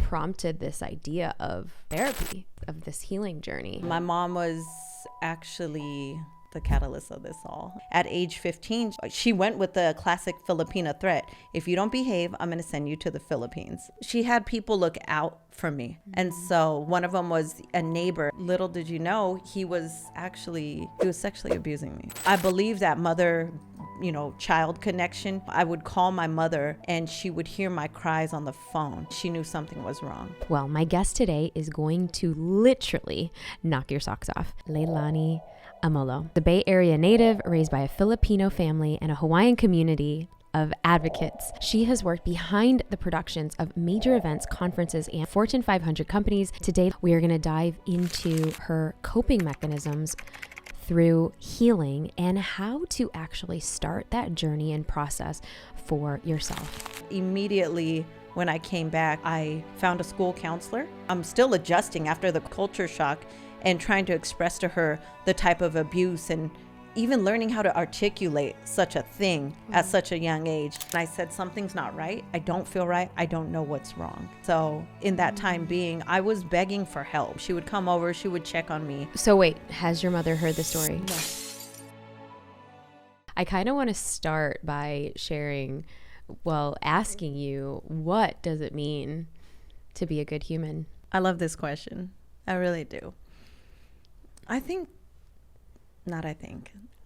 prompted this idea of therapy, of this healing journey? My mom was actually the catalyst of this all. At age 15, she went with the classic Filipino threat. If you don't behave, I'm going to send you to the Philippines. She had people look out for me. And so one of them was a neighbor. Little did you know, he was sexually abusing me. I believe that mother, child connection. I would call my mother and she would hear my cries on the phone. She knew something was wrong. Well, my guest today is going to literally knock your socks off. Leilani Lei, the Bay Area native raised by a Filipino family and a Hawaiian community of advocates. She has worked behind the productions of major events, conferences, and Fortune 500 companies. Today, we are going to dive into her coping mechanisms through healing and how to actually start that journey and process for yourself. Immediately when I came back, I found a school counselor. I'm still adjusting after the culture shock and trying to express to her the type of abuse and even learning how to articulate such a thing at such a young age. And I said, something's not right. I don't feel right. I don't know what's wrong. So in that time being, I was begging for help. She would come over, she would check on me. So wait, has your mother heard the story? No. I kind of want to start by asking you, what does it mean to be a good human? I love this question. I really do.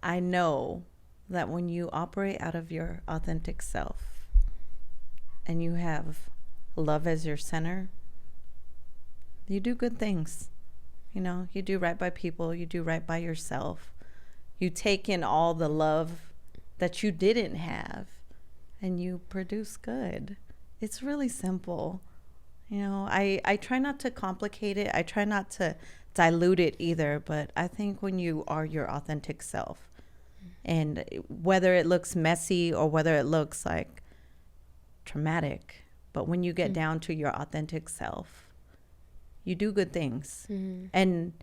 I know that when you operate out of your authentic self and you have love as your center, you do good things. You do right by people, you do right by yourself. You take in all the love that you didn't have and you produce good. It's really simple. I try not to complicate it. I try not to dilute it either, but I think when you are your authentic self, and whether it looks messy or whether it looks like traumatic, but when you get down to your authentic self, you do good things. And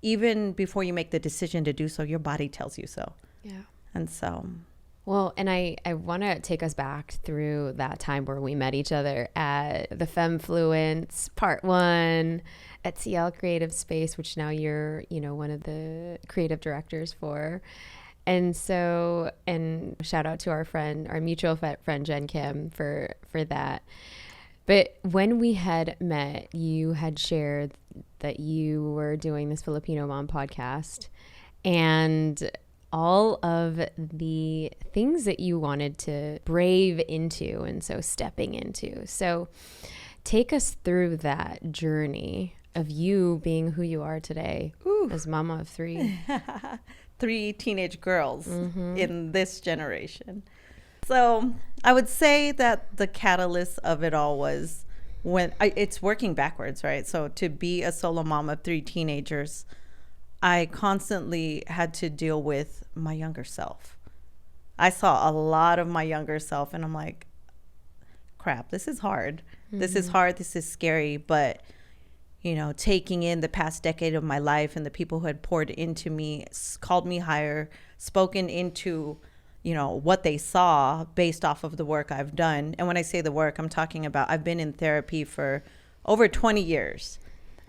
even before you make the decision to do so, your body tells you so. Yeah. And so... Well, and I want to take us back through that time where we met each other at the Femfluence Part 1 at CL Creative Space, which now you're, one of the creative directors for. And so, and shout out to our mutual friend, Jen Kim, for that. But when we had met, you had shared that you were doing this Filipino Mom podcast, and all of the things that you wanted to brave into and so stepping into. So take us through that journey of you being who you are today. Ooh. As mama of 3. 3 teenage girls in this generation. So I would say that the catalyst of it all was when it's working backwards, right? So to be a solo mom of 3 teenagers, I constantly had to deal with my younger self. I saw a lot of my younger self and I'm like, crap, this is hard. This is hard. This is scary. But, taking in the past decade of my life and the people who had poured into me, called me higher, spoken into, what they saw based off of the work I've done. And when I say the work, I'm talking about I've been in therapy for over 20 years.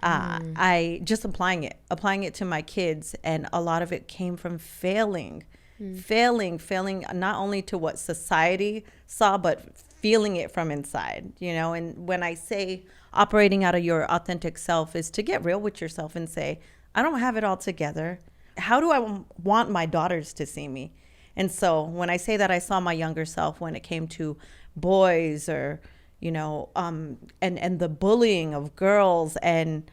I just applying it to my kids. And a lot of it came from failing not only to what society saw, but feeling it from inside, and when I say operating out of your authentic self is to get real with yourself and say, I don't have it all together. How do I want my daughters to see me? And so when I say that I saw my younger self when it came to boys or and the bullying of girls and,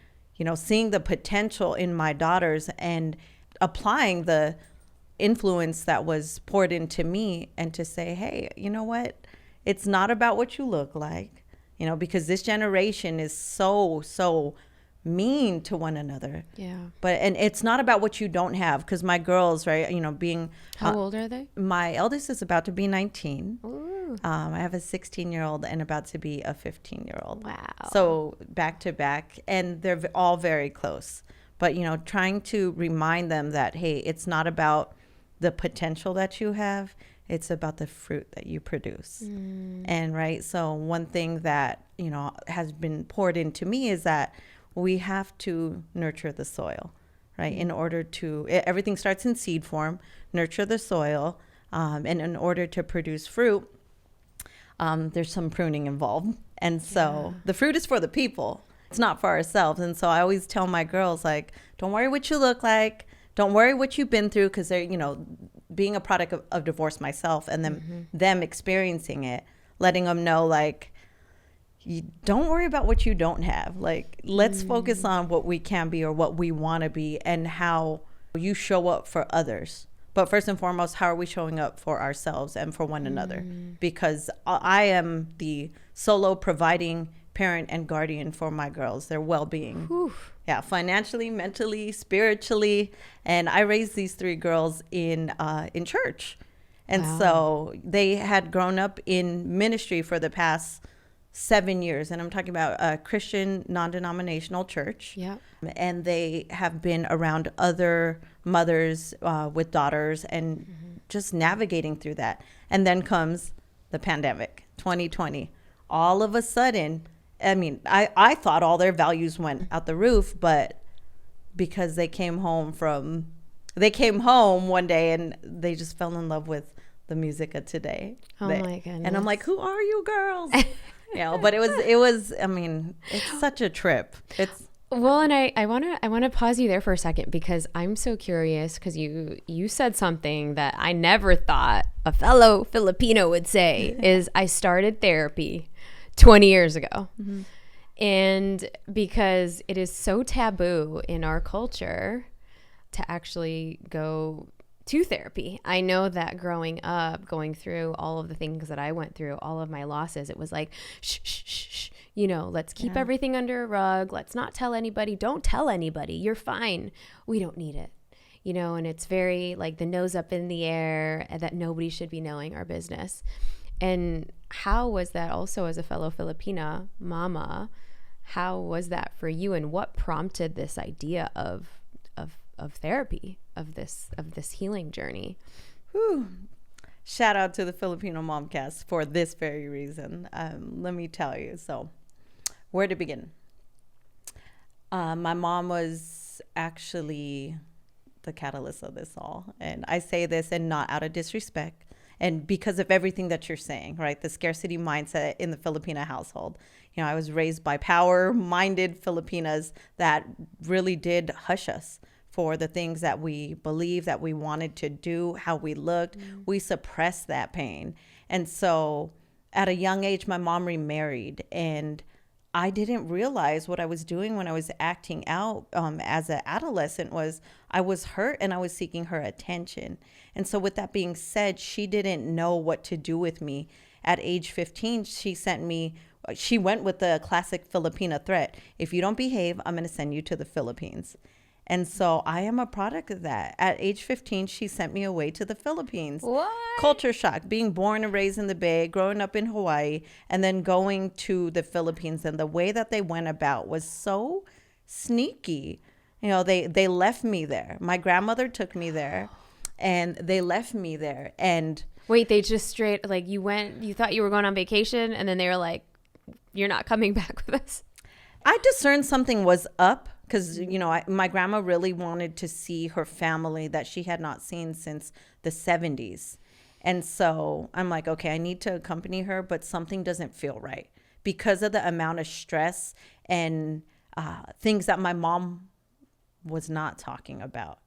seeing the potential in my daughters and applying the influence that was poured into me and to say, hey, you know what? It's not about what you look like, because this generation is so mean to one another. Yeah. And it's not about what you don't have, because my girls, right, being... How old are they? My eldest is about to be 19. Ooh. I have a 16-year-old and about to be a 15-year-old. Wow. So back to back, and they're all very close. But, trying to remind them that, hey, it's not about the potential that you have. It's about the fruit that you produce. And right, so one thing that, you know, has been poured into me is that we have to nurture the soil, right? In order to, everything starts in seed form, nurture the soil. And in order to produce fruit, there's some pruning involved. And so the fruit is for the people. It's not for ourselves. And so I always tell my girls, like, don't worry what you look like. Don't worry what you've been through, because they're, you know, being a product of divorce myself, and then them experiencing it, letting them know, like, you don't worry about what you don't have. Like, let's focus on what we can be or what we want to be and how you show up for others. But first and foremost, how are we showing up for ourselves and for one another? Because I am the solo providing parent and guardian for my girls, their well-being. Yeah, financially, mentally, spiritually. And I raised these 3 girls in church. And so they had grown up in ministry for the past 7 years. And I'm talking about a Christian non-denominational church. Yeah. And they have been around other mothers with daughters and just navigating through that. And then comes the pandemic, 2020. All of a sudden, I mean, I thought all their values went out the roof, but because they came home one day and they just fell in love with the music of today. My goodness. And I'm like, who are you girls? You know, but it was, I mean, it's such a trip. Well, and I want to pause you there for a second, because I'm so curious, because you said something that I never thought a fellow Filipino would say is I started therapy 20 years ago. And because it is so taboo in our culture to actually go to therapy. I know that growing up, going through all of the things that I went through, all of my losses, it was like, shh, shh, shh, shh. You know, let's keep everything under a rug. Let's not tell anybody. Don't tell anybody. You're fine. We don't need it. You know, and it's very like the nose up in the air, that nobody should be knowing our business. And how was that also, as a fellow Filipina mama, how was that for you, and what prompted this idea of therapy, of this healing journey? Whew. Shout out to the Filipino Momcast for this very reason. Let me tell you. So, where to begin? My mom was actually the catalyst of this all. And I say this, and not out of disrespect, and because of everything that you're saying, right? The scarcity mindset in the Filipina household. You know, I was raised by power-minded Filipinas that really did hush us for the things that we believed, that we wanted to do, how we looked. We suppressed that pain. And so at a young age, my mom remarried, and I didn't realize what I was doing when I was acting out as an adolescent was I was hurt and I was seeking her attention. And so with that being said, she didn't know what to do with me. At age 15, she went with the classic Filipina threat. If you don't behave, I'm going to send you to the Philippines. And so I am a product of that. At age 15, she sent me away to the Philippines. What? Culture shock, being born and raised in the Bay, growing up in Hawaii, and then going to the Philippines. And the way that they went about was so sneaky. You know, they left me there. My grandmother took me there, and they left me there. And wait, they just straight, like, you thought you were going on vacation, and then they were like, you're not coming back with us? I discerned something was up. Because, you know, my grandma really wanted to see her family that she had not seen since the 70s. And so I'm like, okay, I need to accompany her, but something doesn't feel right because of the amount of stress and things that my mom was not talking about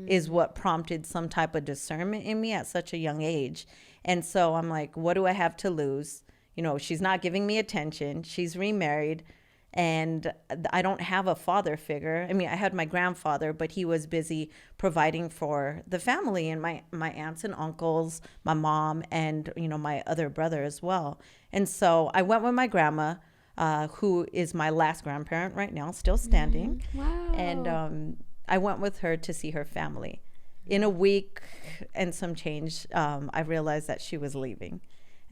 is what prompted some type of discernment in me at such a young age. And so I'm like, what do I have to lose? You know, she's not giving me attention. She's remarried. And I don't have a father figure. I mean, I had my grandfather, but he was busy providing for the family and my aunts and uncles, my mom, and, you know, my other brother as well. And so I went with my grandma, who is my last grandparent right now, still standing. Wow. And I went with her to see her family. In a week and some change, I realized that she was leaving.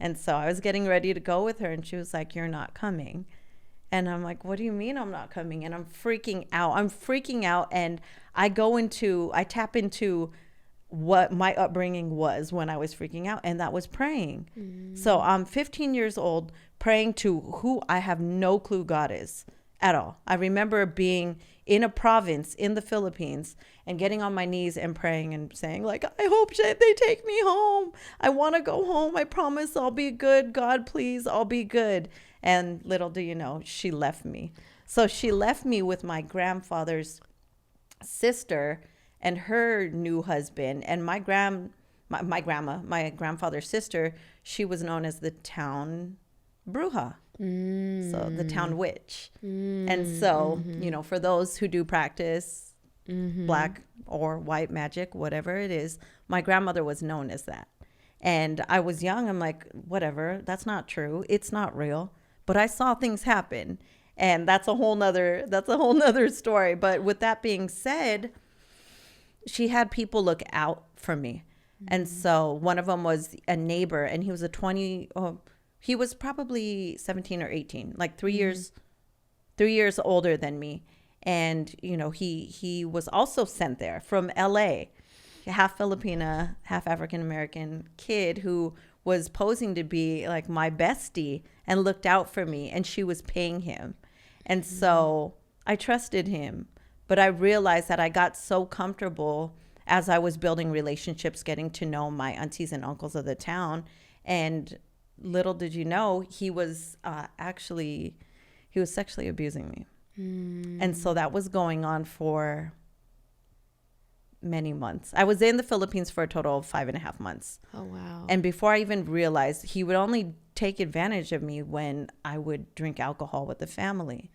And so I was getting ready to go with her, and she was like, "You're not coming." And I'm like, what do you mean I'm not coming? And I'm freaking out. And I tap into what my upbringing was when I was freaking out, and that was praying. So I'm 15 years old praying to who I have no clue God is at all. I remember being in a province in the Philippines and getting on my knees and praying and saying, like, I hope they take me home. I want to go home. I promise I'll be good. God, please, I'll be good. And little do you know, she left me. So she left me with my grandfather's sister and her new husband, and my grandfather's sister. She was known as the town bruja, so the town witch. And so, you know, for those who do practice black or white magic, whatever it is, my grandmother was known as that. And I was young. I'm like, whatever, that's not true. It's not real. But I saw things happen. And that's a whole nother story. But with that being said, she had people look out for me. And so one of them was a neighbor, and he was he was probably 17 or 18, like 3 years older than me. And, you know, he was also sent there from LA, half Filipina, half African-American kid who was posing to be like my bestie and looked out for me, and she was paying him. And so I trusted him. But I realized that I got so comfortable as I was building relationships, getting to know my aunties and uncles of the town. And little did you know, he was sexually abusing me. And so that was going on for many months. I was in the Philippines for a total of 5.5 months. Oh, wow. And before I even realized, he would only take advantage of me when I would drink alcohol with the family.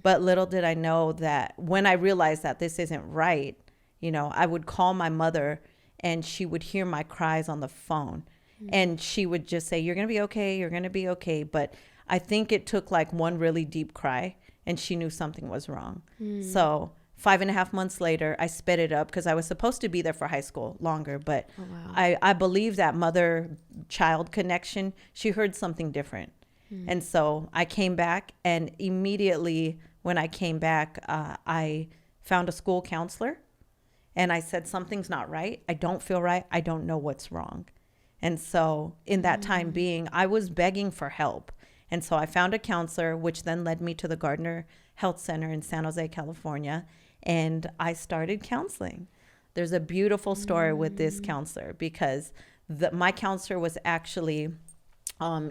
But little did I know that when I realized that this isn't right, you know, I would call my mother and she would hear my cries on the phone. And she would just say, you're going to be okay. You're going to be okay. But I think it took like one really deep cry and she knew something was wrong. So 5.5 months later, I sped it up because I was supposed to be there for high school longer. But I believe that mother-child connection, she heard something different. And so I came back, and immediately when I came back, I found a school counselor. And I said, something's not right. I don't feel right. I don't know what's wrong. And so in that time being, I was begging for help. And so I found a counselor, which then led me to the Gardner Health Center in San Jose, California. And I started counseling. There's a beautiful story with this counselor because my counselor was actually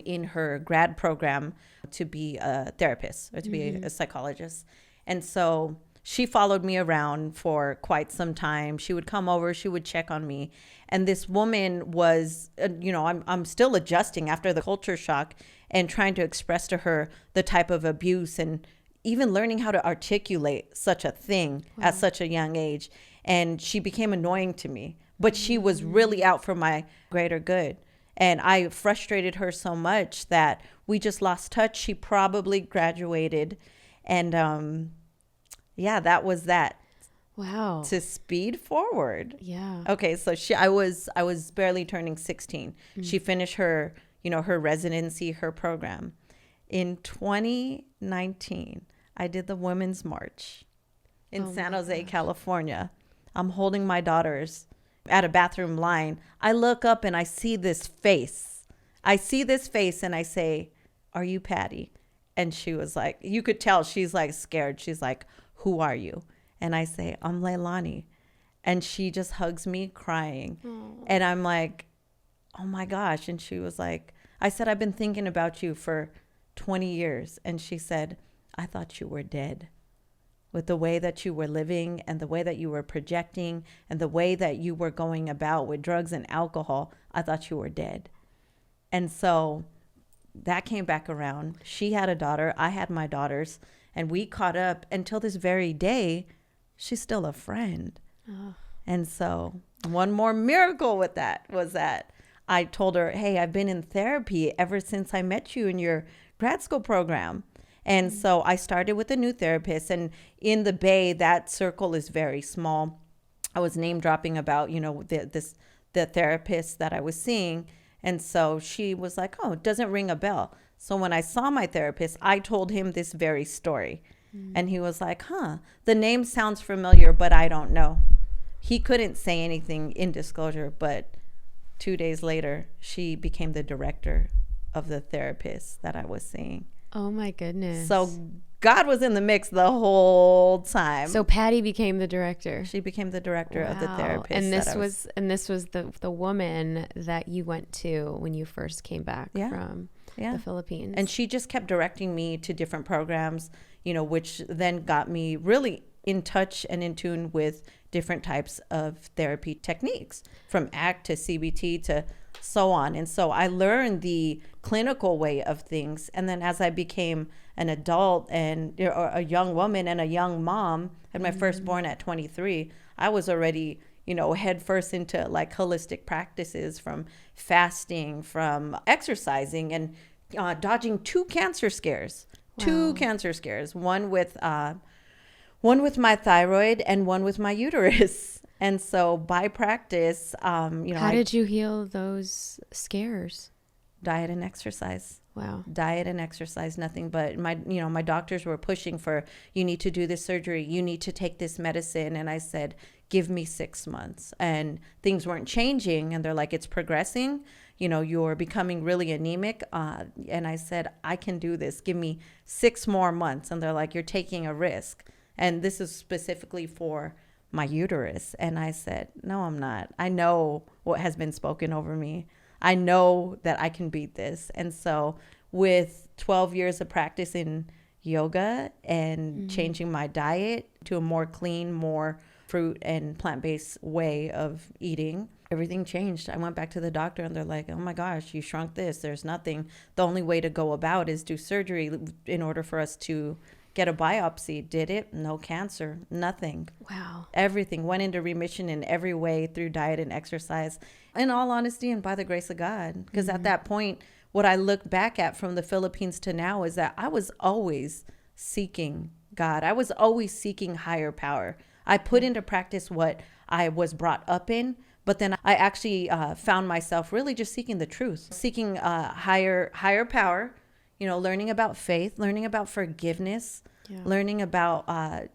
in her grad program to be a therapist or to be a psychologist. And so she followed me around for quite some time. She would come over, she would check on me. And this woman was, I'm still adjusting after the culture shock and trying to express to her the type of abuse and even learning how to articulate such a thing at such a young age. And she became annoying to me, but she was really out for my greater good. And I frustrated her so much that we just lost touch. She probably graduated. And that was that. Wow. To speed forward. Yeah. Okay, so I was barely turning 16. She finished her, her residency, her program. In 2019, I did the Women's March in San Jose, California. I'm holding my daughters at a bathroom line. I look up and I see this face. And I say, "Are you Patty?" And she was like, you could tell she's like scared. She's like, "Who are you?" And I say, "I'm Leilani." And she just hugs me crying. Aww. And I'm like, "Oh my gosh." And she was like, I said, "I've been thinking about you for 20 years. And she said, "I thought you were dead. With the way that you were living and the way that you were projecting and the way that you were going about with drugs and alcohol, I thought you were dead." And so that came back around. She had a daughter. I had my daughters. And we caught up until this very day. She's still a friend. Oh. And so one more miracle with that was that I told her, "Hey, I've been in therapy ever since I met you in your grad school program." And so I started with a new therapist. And in the Bay, that circle is very small. I was name dropping about, the therapist that I was seeing. And so she was like, "Oh, it doesn't ring a bell." So when I saw my therapist, I told him this very story. And he was like, "Huh, the name sounds familiar, but I don't know." he couldn't say anything in disclosure, but 2 days later, she became the director of the therapist that I was seeing. Oh my goodness. So God was in the mix the whole time. So Patty became the director. She became the director of the therapist. And this was the woman that you went to when you first came back from the Philippines. And she just kept directing me to different programs, which then got me really in touch and in tune with different types of therapy techniques, from ACT to CBT to so on. And so I learned the clinical way of things. And then as I became an adult and a young woman and a young mom, had my firstborn at 23, I was already, head first into like holistic practices, from fasting, from exercising, and dodging 2 cancer scares. Wow. 2 cancer scares, one with my thyroid and one with my uterus. And so by practice, how did you heal those scares? Diet and exercise. Wow. Diet and exercise, nothing but my doctors were pushing for, you need to do this surgery, you need to take this medicine. And I said, give me 6 months. And things weren't changing. And they're like, it's progressing. You're becoming really anemic. And I said, I can do this. Give me 6 more months. And they're like, you're taking a risk. And this is specifically for my uterus. And I said, no, I'm not. I know what has been spoken over me. I know that I can beat this. And so with 12 years of practice in yoga and changing my diet to a more clean, more fruit and plant-based way of eating, everything changed. I went back to the doctor and they're like, oh my gosh, you shrunk this. There's nothing. The only way to go about is do surgery in order for us to get a biopsy. Did it? No cancer, nothing. Wow. Everything went into remission in every way through diet and exercise, in all honesty and by the grace of God. Because at that point, what I look back at from the Philippines to now is that I was always seeking God. I was always seeking higher power. I put into practice what I was brought up in, but then I actually found myself really just seeking the truth, seeking higher power, learning about faith, learning about forgiveness, learning about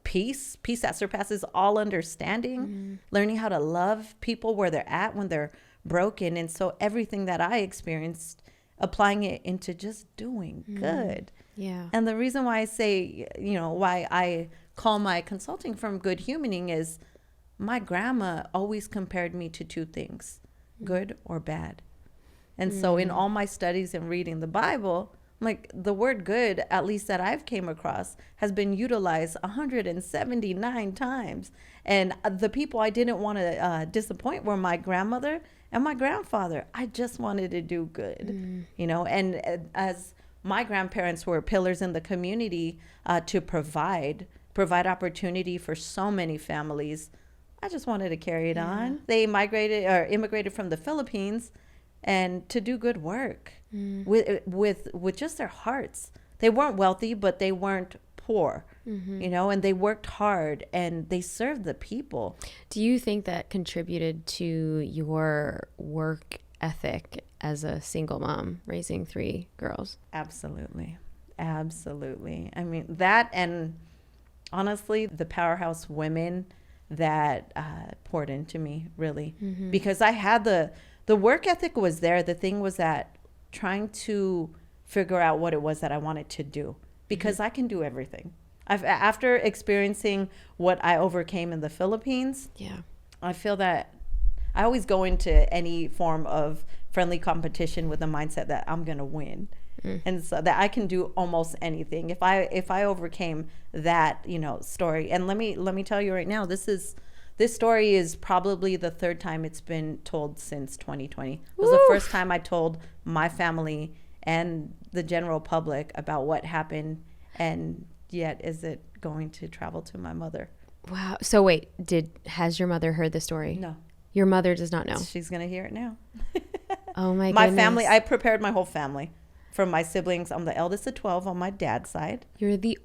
peace that surpasses all understanding, learning how to love people where they're at when they're broken. And so everything that I experienced, applying it into just doing good. Yeah. And the reason why I say, why I call my consulting firm Good Humaning is my grandma always compared me to 2 things, good or bad. And so in all my studies and reading the Bible, like the word good, at least that I've came across, has been utilized 179 times. And the people I didn't want to disappoint were my grandmother and my grandfather. I just wanted to do good, and as my grandparents were pillars in the community to provide opportunity for so many families, I just wanted to carry it on. They immigrated from the Philippines and to do good work with just their hearts. They weren't wealthy, but they weren't poor, and they worked hard and they served the people. Do you think that contributed to your work ethic as a single mom raising 3 girls? Absolutely. I mean, that, and honestly, the powerhouse women that poured into me, really, because I had the work ethic was there. The thing was that trying to figure out what it was that I wanted to do, because I can do everything. After experiencing what I overcame in the Philippines, I feel that I always go into any form of friendly competition with the mindset that I'm going to win. And so that I can do almost anything. If I overcame that, story. And let me tell you right now, this story is probably the 3rd time it's been told since 2020. It was the first time I told my family and the general public about what happened, and yet is it going to travel to my mother. Wow. So wait, has your mother heard the story? No. Your mother does not know. She's going to hear it now. Oh my goodness. My family, I prepared my whole family. From my siblings, I'm the eldest of 12 on my dad's side. You're the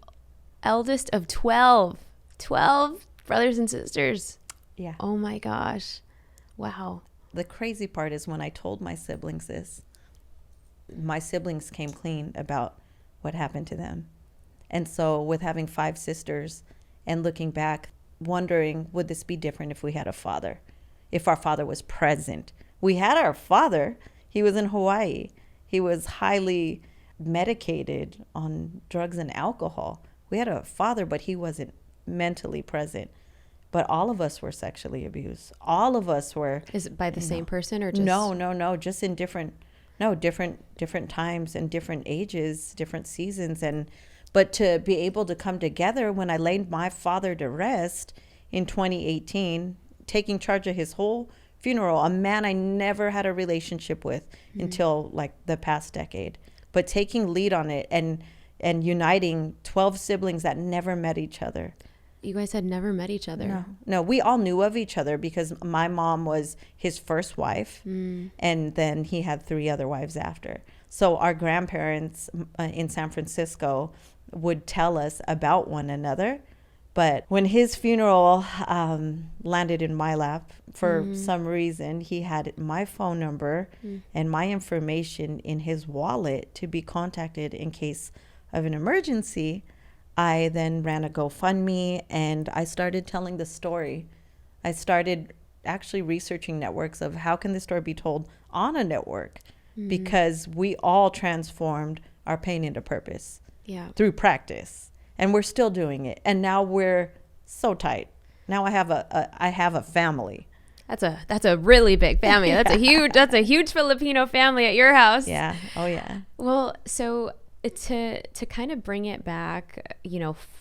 eldest of 12 brothers and sisters. Yeah. Oh my gosh. Wow. The crazy part is when I told my siblings this, my siblings came clean about what happened to them. And so with having 5 sisters and looking back, wondering, would this be different if we had a father, if our father was present? We had our father. He was in Hawaii. He was highly medicated on drugs and alcohol. We had a father, but he wasn't mentally present. But all of us were sexually abused. All of us were. Is it by the same person or just? No. Just in different times and different ages, different seasons. But to be able to come together when I laid my father to rest in 2018, taking charge of his whole funeral, a man I never had a relationship with until like the past decade, but taking lead on it and uniting 12 siblings that never met each other. You guys had never met each other? No, we all knew of each other because my mom was his first wife, and then he had 3 other wives after. So our grandparents in San Francisco would tell us about one another. But when his funeral landed in my lap, for some reason, he had my phone number and my information in his wallet to be contacted in case of an emergency. I then ran a GoFundMe and I started telling the story. I started actually researching networks of how can this story be told on a network, because we all transformed our pain into purpose through practice, and we're still doing it. And now we're so tight. Now I have a family. That's a really big family. Yeah. That's a huge Filipino family at your house. Yeah. Oh yeah. Well, so to kind of bring it back,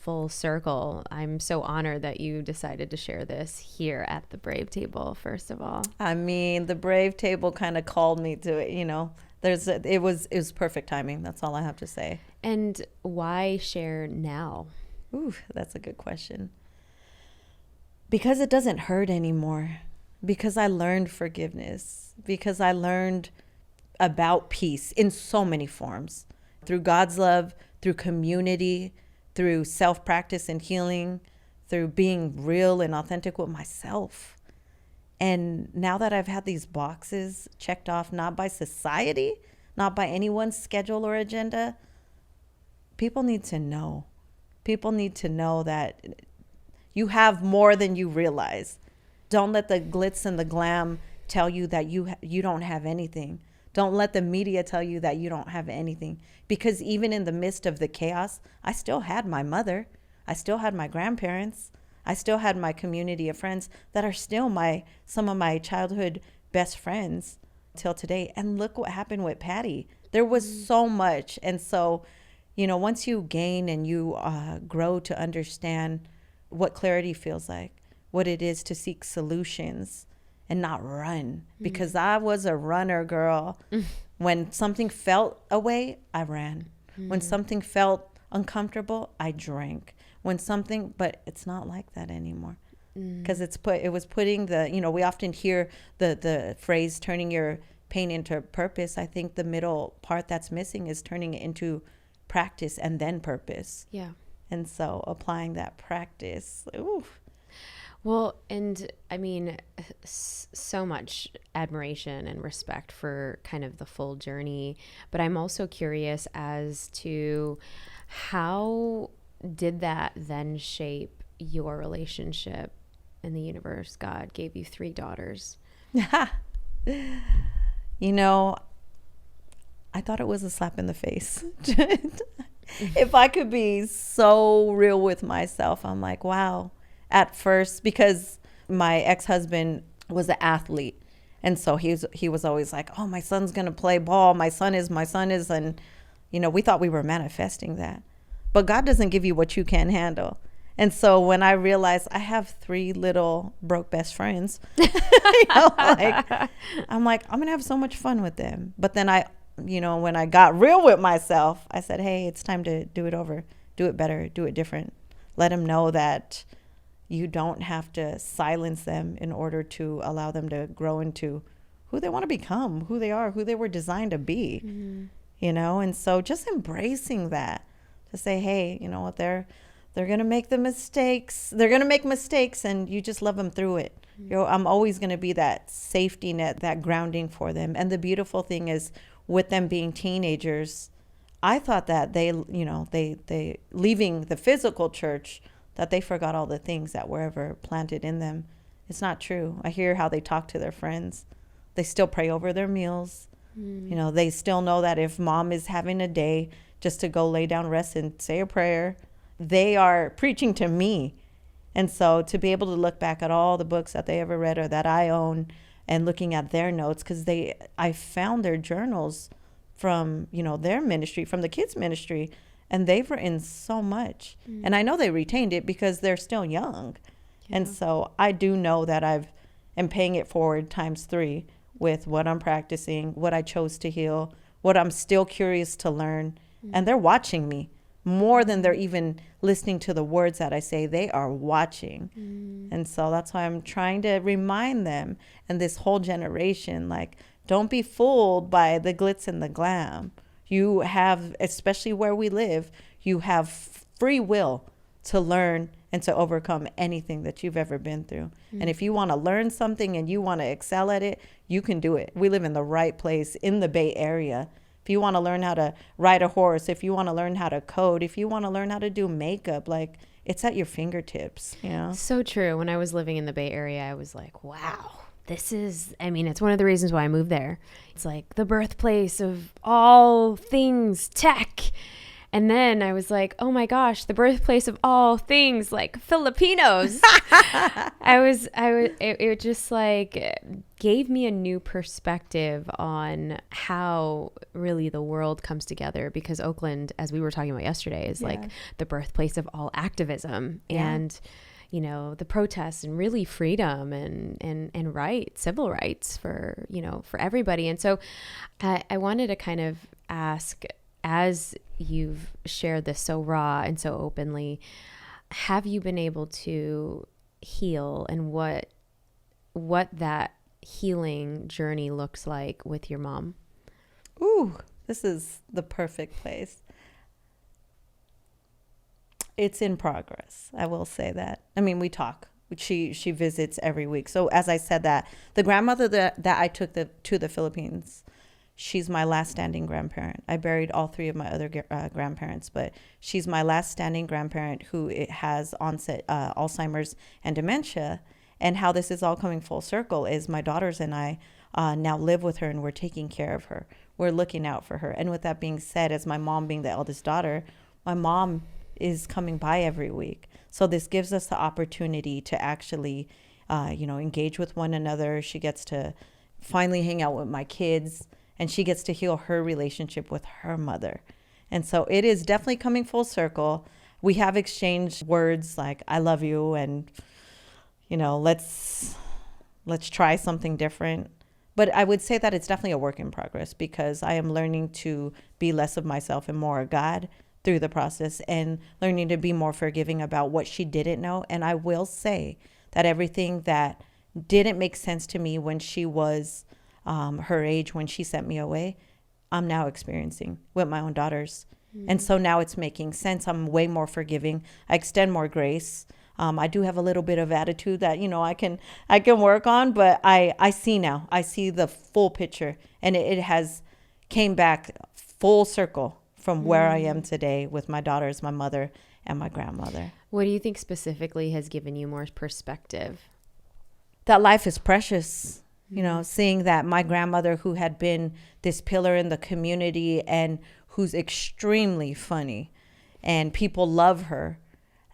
full circle, I'm so honored that you decided to share this here at the Brave Table, first of all. I mean, the Brave Table kind of called me to it, it was perfect timing. That's all I have to say. And why share now? Ooh, that's a good question. Because it doesn't hurt anymore. Because I learned forgiveness. Because I learned about peace in so many forms. Through God's love, through community, through self-practice and healing, through being real and authentic with myself. And now that I've had these boxes checked off, not by society, not by anyone's schedule or agenda, people need to know. People need to know that you have more than you realize. Don't let the glitz and the glam tell you that you don't have anything. Don't let the media tell you that you don't have anything. Because even in the midst of the chaos, I still had my mother. I still had my grandparents. I still had my community of friends that are still some of my childhood best friends till today. And look what happened with Patty. There was so much. And so, once you gain and you grow to understand what clarity feels like, what it is to seek solutions, and not run, because I was a runner, girl. When something felt away, I ran. When something felt uncomfortable, I drank. But it's not like that anymore, because it was putting we often hear the phrase turning your pain into purpose. I think the middle part that's missing is turning it into practice and then purpose. Yeah. And so applying that practice. Ooh. Well, and I mean, so much admiration and respect for kind of the full journey. But I'm also curious as to how did that then shape your relationship in the universe? God gave you 3 daughters. I thought it was a slap in the face. If I could be so real with myself, I'm like, wow. At first, because my ex-husband was an athlete, and so he was always like, oh, my son's gonna play ball, my son is, and we thought we were manifesting that, but God doesn't give you what you can't handle. And so when I realized I have 3 little broke best friends, I'm like, I'm gonna have so much fun with them. But then when I got real with myself, I said, hey, it's time to do it over, do it better, do it different. Let them know that you don't have to silence them in order to allow them to grow into who they want to become, who they are, who they were designed to be, and so just embracing that, to say, hey, you know what, they're going to make the mistakes. They're going to make mistakes, and you just love them through it. I'm always going to be that safety net, that grounding for them. And the beautiful thing is, with them being teenagers, I thought that they leaving the physical church, that they forgot all the things that were ever planted in them. It's not true. I hear how they talk to their friends. They still pray over their meals. You know, they still know that if mom is having a day, just to go lay down, rest, and say a prayer, they are preaching to me. And so to be able to look back at all the books that they ever read or that I own and looking at their notes, because I found their journals from, you know, their ministry, from the kids' ministry, and they've written so much. And I know they retained it because they're still young. Yeah. And so I do know that am paying it forward times 3 with what I'm practicing, what I chose to heal, what I'm still curious to learn. And they're watching me more than they're even listening to the words that I say. They are watching. And so that's why I'm trying to remind them and this whole generation, like, don't be fooled by the glitz and the glam. You have, especially where we live, you have free will to learn and to overcome anything that you've ever been through. And if you want to learn something and you want to excel at it, you can do it. We live in the right place in the Bay Area. If you want to learn how to ride a horse, if you want to learn how to code, if you want to learn how to do makeup, like, it's at your fingertips, you know? So true. When I was living in the Bay Area, I was like, wow, it's one of the reasons why I moved there. It's like the birthplace of all things tech. And then I was like, oh my gosh, the birthplace of all things like Filipinos. It just like gave me a new perspective on how really the world comes together, because Oakland, as we were talking about yesterday, is like the birthplace of all activism and, you know, the protests and really freedom and rights, civil rights for, you know, for everybody. And so I wanted to kind of ask, as you've shared this so raw and so openly, have you been able to heal, and what that healing journey looks like with your mom? Ooh, this is the perfect place. It's in progress. I will say that. I mean, we talk. She visits every week. So as I said, that the grandmother that I took to the Philippines, she's my last standing grandparent. I buried all 3 of my other grandparents, but she's my last standing grandparent who has onset Alzheimer's and dementia. And how this is all coming full circle is my daughters and I now live with her, and we're taking care of her. We're looking out for her. And with that being said, as my mom being the eldest daughter, my mom is coming by every week. So this gives us the opportunity to actually, engage with one another. She gets to finally hang out with my kids, and she gets to heal her relationship with her mother. And so it is definitely coming full circle. We have exchanged words like, I love you, and, you know, let's try something different. But I would say that it's definitely a work in progress, because I am learning to be less of myself and more of God through the process, and learning to be more forgiving about what she didn't know. And I will say that everything that didn't make sense to me when she was her age, when she sent me away, I'm now experiencing with my own daughters. And so now it's making sense. I'm way more forgiving. I extend more grace. I do have a little bit of attitude that, you know, I can work on, but I see now. I see the full picture, and it has came back full circle from where I am today with my daughters, my mother, and my grandmother. What do you think specifically has given you more perspective? That life is precious. You know, seeing that my grandmother, who had been this pillar in the community and who's extremely funny and people love her,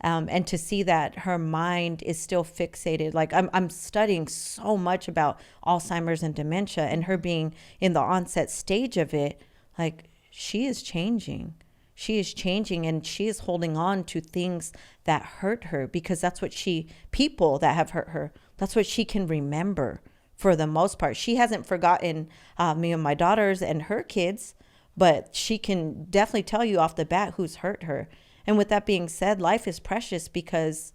and to see that her mind is still fixated. Like I'm studying so much about Alzheimer's and dementia, and her being in the onset stage of it, like, she is changing. She is changing, and she is holding on to things that hurt her, because that's what people that have hurt her, that's what she can remember for the most part. She hasn't forgotten me and my daughters and her kids, but she can definitely tell you off the bat who's hurt her. And with that being said, life is precious, because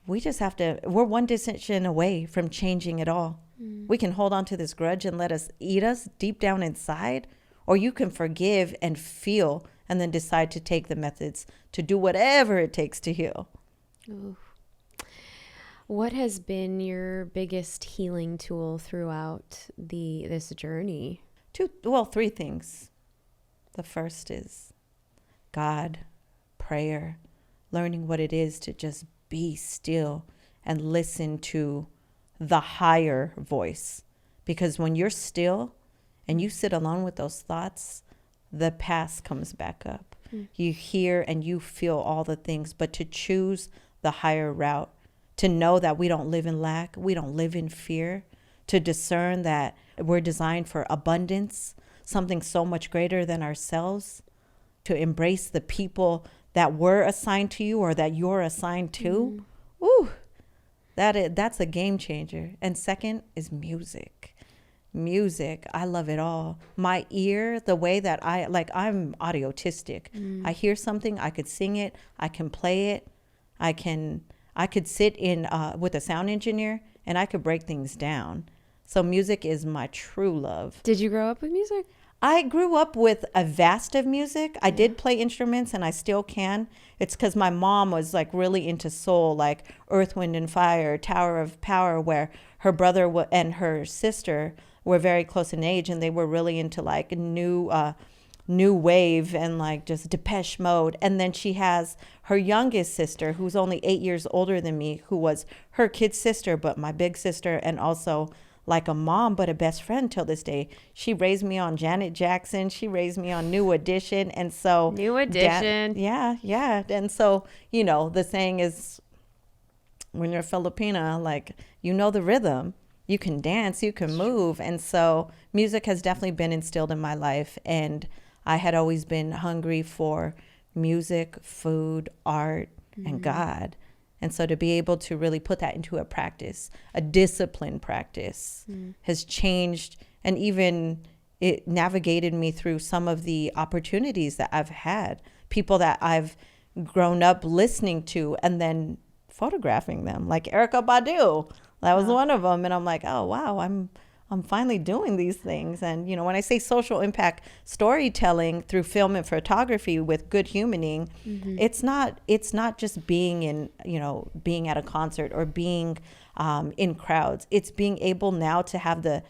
we're one decision away from changing it all. We can hold on to this grudge and let us eat us deep down inside, or you can forgive and feel, and then decide to take the methods to do whatever it takes to heal. Ooh. What has been your biggest healing tool throughout this journey? 3 things. The first is God, prayer, learning what it is to just be still and listen to the higher voice. Because when you're still and you sit alone with those thoughts, the past comes back up. You hear and you feel all the things, but to choose the higher route, to know that we don't live in lack, we don't live in fear, to discern that we're designed for abundance, something so much greater than ourselves, to embrace the people that were assigned to you or that you're assigned to. Ooh, that's a game changer. And second is music. Music, I love it all. My ear, the way that I'm audiotistic. I hear something, I could sing it, I can play it, I could sit in with a sound engineer and I could break things down. So music is my true love. Did you grow up with music? I grew up with a vast of music. I did play instruments and I still can. It's because my mom was like really into soul, like Earth, Wind and Fire, Tower of Power, where her brother and her sister were very close in age, and they were really into like new wave and like just Depeche Mode. And then she has her youngest sister, who's only 8 years older than me, who was her kid sister, but my big sister, and also like a mom, but a best friend till this day. She raised me on Janet Jackson. She raised me on New Edition. And so New Edition. Yeah. And so, you know, the saying is, when you're Filipina, like, you know the rhythm. You can dance, you can move. And so music has definitely been instilled in my life. And I had always been hungry for music, food, art, and God. And so to be able to really put that into a practice, a disciplined practice, has changed, and even it navigated me through some of the opportunities that I've had, people that I've grown up listening to and then photographing them, like Erykah Badu. That was one of them. And I'm like, oh, wow, I'm finally doing these things. And, you know, when I say social impact storytelling through film and photography with good humaning, it's not just being in, you know, being at a concert or being in crowds. It's being able now to have the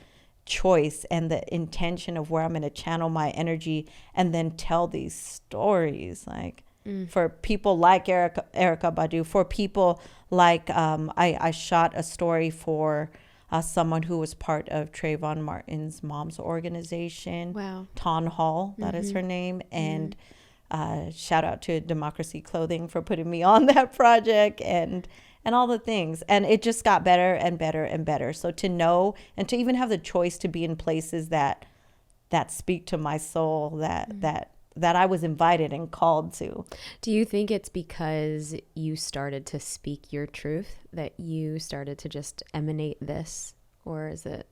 choice and the intention of where I'm going to channel my energy and then tell these stories. Like, for people like Erykah Badu, for people like I shot a story for someone who was part of Trayvon Martin's mom's organization. Wow. Tawn Hall, that is her name. And shout out to Democracy Clothing for putting me on that project and all the things. And it just got better and better and better. So to know and to even have the choice to be in places that speak to my soul, that I was invited and called to. Do you think it's because you started to speak your truth that you started to just emanate this, or does it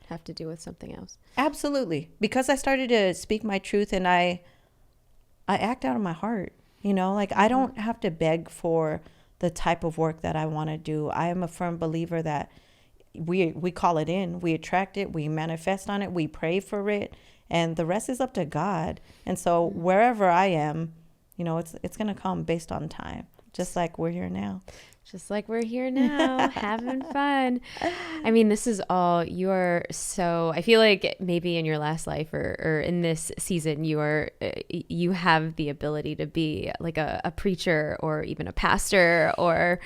have to do with something else? Absolutely. Because I started to speak my truth and I act out of my heart, you know, like I don't have to beg for the type of work that I want to do. I am a firm believer that we call it in, we attract it, we manifest on it, we pray for it. And the rest is up to God. And so wherever I am, you know, it's going to come based on time, just like we're here now. Just like we're here now, having fun. I mean, this is all, you're so, I feel like maybe in your last life or in this season, you have the ability to be like a preacher or even a pastor or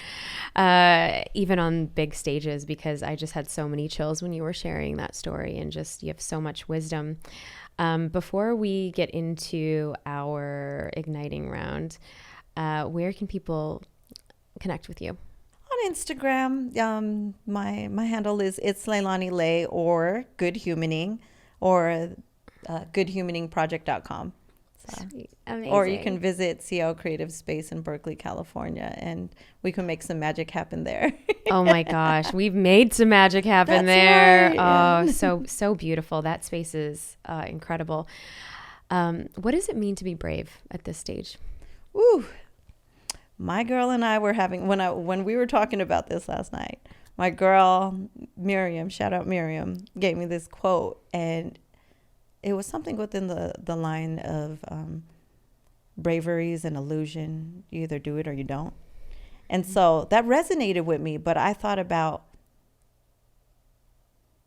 even on big stages, because I just had so many chills when you were sharing that story, and just, you have so much wisdom. Before we get into our igniting round, where can people connect with you? On Instagram, my handle is it's Leilani Lei, or Good Humaning, or goodhumaningproject.com. So. Amazing. Or you can visit CL Creative Space in Berkeley, California, and we can make some magic happen there. Oh my gosh, we've made some magic happen there. Right. Oh, so beautiful. That space is incredible. What does it mean to be brave at this stage? Ooh. My girl and I were having, when we were talking about this last night, my girl Miriam, shout out Miriam, gave me this quote, and it was something within the line of bravery is an illusion. You either do it or you don't. And so that resonated with me, but I thought about,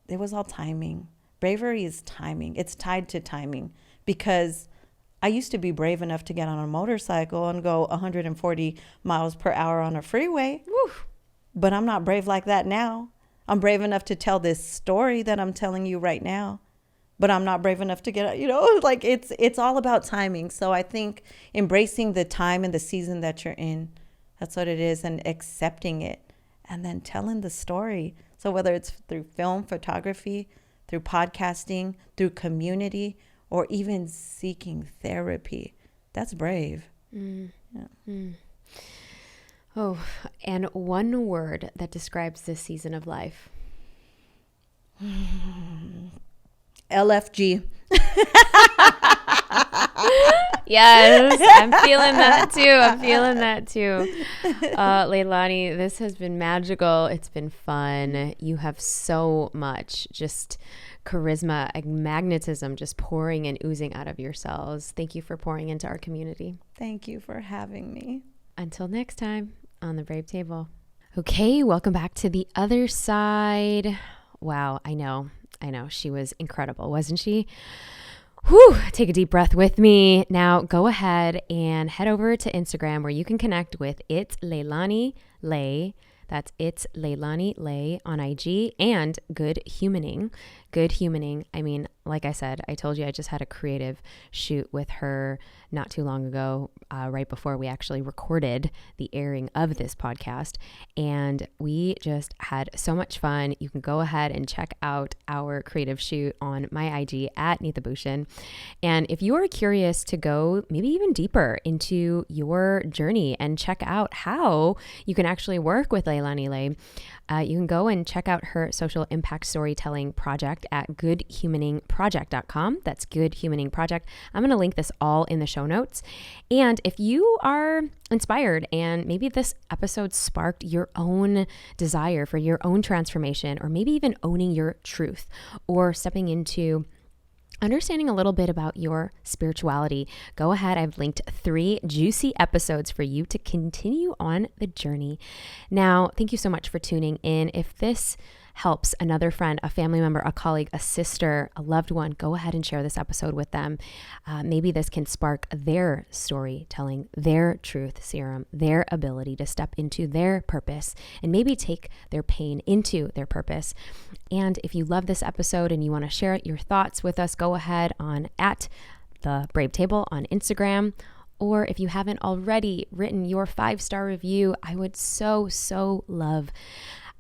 it was all timing. Bravery is timing. It's tied to timing, because I used to be brave enough to get on a motorcycle and go 140 miles per hour on a freeway. Woo. But I'm not brave like that now. I'm brave enough to tell this story that I'm telling you right now. But I'm not brave enough to get, like it's all about timing. So I think embracing the time and the season that you're in, that's what it is, and accepting it and then telling the story. So whether it's through film, photography, through podcasting, through community, or even seeking therapy, that's brave. Mm. Yeah. Mm. Oh, and one word that describes this season of life. LFG. Yes, I'm feeling that too. Leilani, this has been magical. It's been fun. You have so much just charisma and magnetism just pouring and oozing out of yourselves. Thank you for pouring into our community. Thank you for having me. Until next time on the Brave Table. Okay, welcome back to the other side. Wow, I know. She was incredible, wasn't she? Whew, take a deep breath with me. Now go ahead and head over to Instagram where you can connect with It's Leilani Lei. That's It's Leilani Lei on IG, and Good Humaning. Good Humaning. I mean, like I said, I told you I just had a creative shoot with her not too long ago, right before we actually recorded the airing of this podcast. And we just had so much fun. You can go ahead and check out our creative shoot on my IG at Neeta Bhushan. And if you are curious to go maybe even deeper into your journey and check out how you can actually work with Leilani Lei, you can go and check out her social impact storytelling project at goodhumaningproject.com. That's Good Humaning Project. I'm going to link this all in the show notes. And if you are inspired and maybe this episode sparked your own desire for your own transformation, or maybe even owning your truth or stepping into understanding a little bit about your spirituality, go ahead. I've linked 3 juicy episodes for you to continue on the journey. Now, thank you so much for tuning in. If this helps another friend, a family member, a colleague, a sister, a loved one, go ahead and share this episode with them. Maybe this can spark their storytelling, their truth serum, their ability to step into their purpose, and maybe take their pain into their purpose. And if you love this episode and you want to share your thoughts with us, go ahead on at the Brave Table on Instagram. Or if you haven't already written your 5-star review, I would so love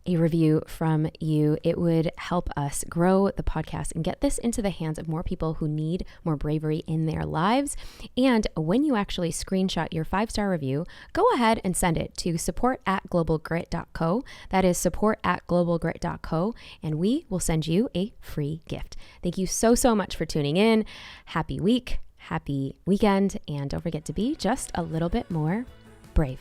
a review from you. It would help us grow the podcast and get this into the hands of more people who need more bravery in their lives. And when you actually screenshot your 5-star review, go ahead and send it to support@globalgrit.co. That is support@globalgrit.co, and we will send you a free gift. Thank you so much for tuning in. Happy week, happy weekend, and don't forget to be just a little bit more brave.